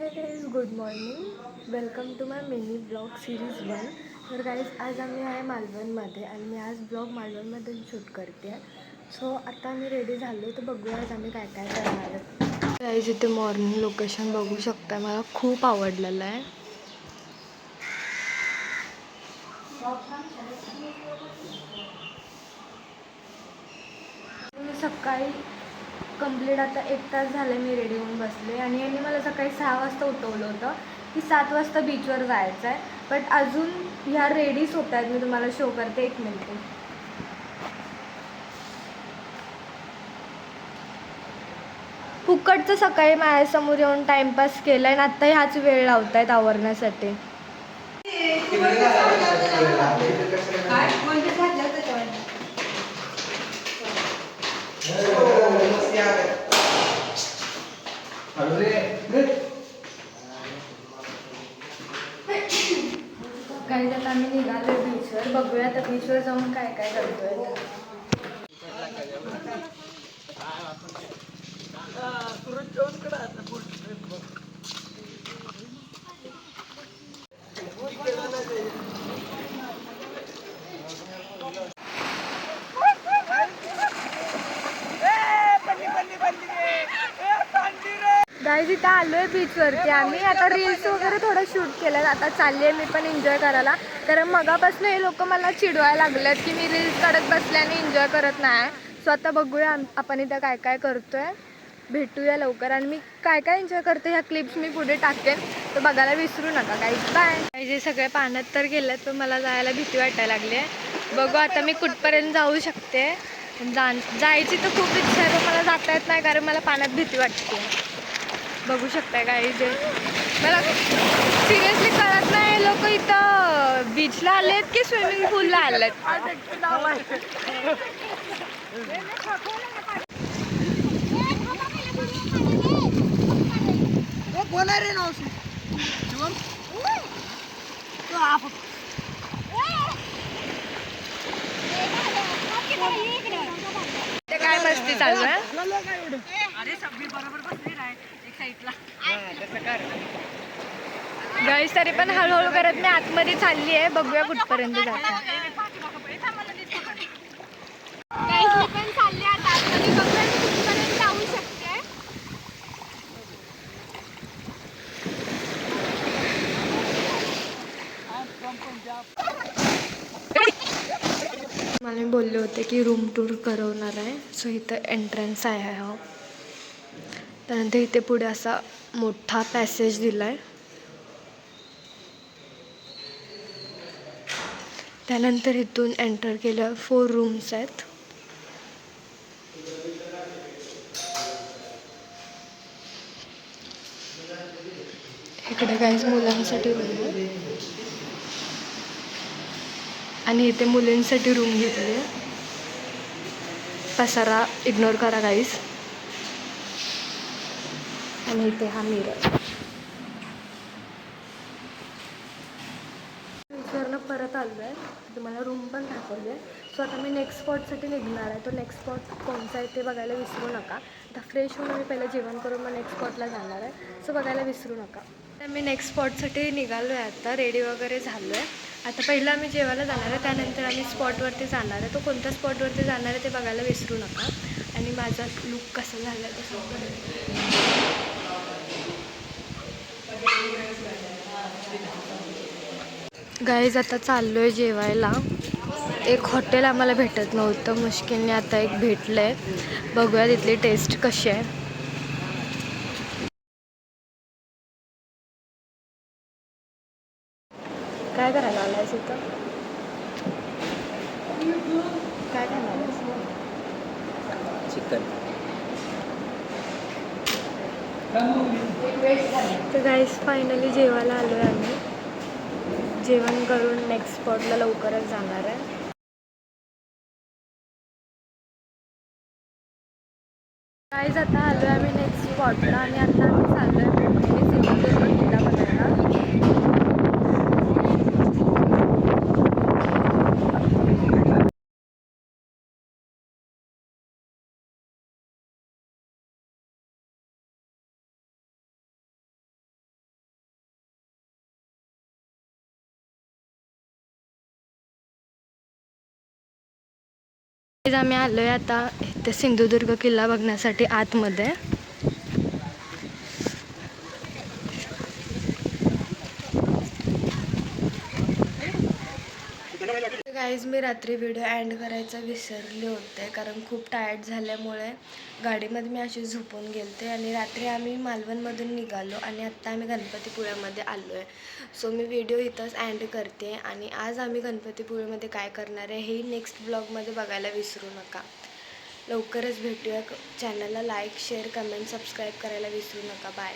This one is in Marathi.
हे guys, good morning. Welcome to my mini blog series 1. तर गाईज, आज आम्ही आहे मालवणमध्ये आणि मी आज ब्लॉग मालवणमध्ये शूट करते आहे. सो आता मी रेडी झालो, तर बघूया आज आम्ही काय काय करणार आहे. गाईज, इथे मॉर्निंग लोकेशन बघू शकता, मला खूप आवडलेलं आहे. मी सकाळी कंप्लीट आता 1 तास झाले मी रेडी होऊन बसले आणि यांनी मला सकाळी 6 वाजता उठवलं होतं की 7 वाजता बीचवर जायचं आहे. बट अजून ह्या रेडीच होत आहेत. मी तुम्हाला शो करते, 1 मिनिट. फुकटचं सकाळी माझ्यासमोर येऊन टाइमपास केला आणि आत्ता ह्याच वेळ लावत आहेत आवरण्यासाठी. काही आता आम्ही निघालो बीचवर. बघूया त्या बीचवर जाऊन काय काय करतोय. गाईज, इथं आलो आहे बीचवरती आम्ही. आता रील्स वगैरे थोडं शूट केलं. आता चालली आहे मी पण एन्जॉय करायला, कारण मगापासून हे लोक मला चिडवायला लागलेत की मी रील्स काढत बसले आणि एन्जॉय करत नाही. सो आता बघूया आपण इथं काय काय करतोय. भेटूया लवकर. आणि मी काय काय एन्जॉय करते ह्या क्लिप्स मी पुढे टाकेन, तर बघायला विसरू नका गाईज. बाय. जे सगळे पाण्यात तर गेलेत, पण मला जायला भीती वाटायला लागली आहे. बघू आता मी कुठपर्यंत जाऊ शकते. जायची तर खूप इच्छा आहे, पण मला जाता येत नाही कारण मला पाण्यात भीती वाटते. बघू शकताय गाईज, मला सिरियसली कळत नाही लोक इथं बीचला आलेत की स्विमिंग पूलला आलेत. ते काय मस्ती चालू आहे. गाईस, तरी पण हळूहळू करत मी आतमध्ये चालली आहे. बघूया कुठपर्यंत जाते. मला बोलले होते की रूम टूर करवणार आहे. सो इथं एंट्रन्स आहे हा. त्यानंतर इथे पुढे असा मोठा पॅसेज दिला आहे. त्यानंतर इथून एंटर केल्यावर 4 रूम्स आहेत. इकडे काहीच मुलांसाठी रूम आहे आणि इथे मुलींसाठी रूम घेतली आहे. पसारा इग्नोर करा गाईस. आणि इथे हा मिरर. बीचवरनं परत आलो आहे. तुम्हाला रूम पण दाखवली आहे. सो आता मी नेक्स्ट स्पॉटसाठी निघणार आहे. तो नेक्स्ट स्पॉट कोणता आहे ते बघायला विसरू नका. आता फ्रेश होऊन मी पहिलं जेवण करून मग नेक्स्ट स्पॉटला जाणार आहे. सो बघायला विसरू नका. तर मी नेक्स्ट स्पॉटसाठी निघालो आहे. आता रेडी वगैरे झालो आहे. आता पहिलं आम्ही जेवायला जाणार आहे, त्यानंतर आम्ही स्पॉटवरती जाणार आहे. तो कोणत्या स्पॉटवरती जाणार आहे ते बघायला विसरू नका. आणि माझा लुक कसा झाला आहे तसं. गाईज, आता चाललो आहे जेवायला. एक हॉटेल आम्हाला भेटत नव्हतं, मुश्किलने आता एक भेटलं आहे. बघूया तिथली टेस्ट कशी आहे. काय करायला आलायस इथं? काय खाणार आहेस? चिकन. तर गाईज, फायनली जेवायला आलो आहे आम्ही. जेवण करून नेक्स्ट स्पॉटला लवकरच जाणार आहे. गाईज, आता आलो आहे आम्ही नेक्स्ट स्पॉटला आणि आता आम्ही चाललो आहे सिंधुदुर्ग किल्ला बघायला. गाईज आम्ही आलो आहे आता इथे सिंधुदुर्ग किल्ला बघण्यासाठी आतमध्ये. गाईज मी रात्री व्हिडिओ एंड करायचा विसरले होते कारण खूप टायर्ड झाल्यामुळे गाडीमध्ये मी अशी झोपून गेलते आणि रात्री आम्ही मालवणमधून निघालो आणि आत्ता आम्ही गणपतीपुळ्यामध्ये आलो आहे. सो मी व्हिडिओ इथंच एंड करते आणि आज आम्ही गणपतीपुळ्यामध्ये काय करणार आहे हे नेक्स्ट ब्लॉगमध्ये बघायला विसरू नका. लवकरच भेटूया. चॅनलला लाईक शेअर कमेंट सबस्क्राईब करायला विसरू नका. बाय.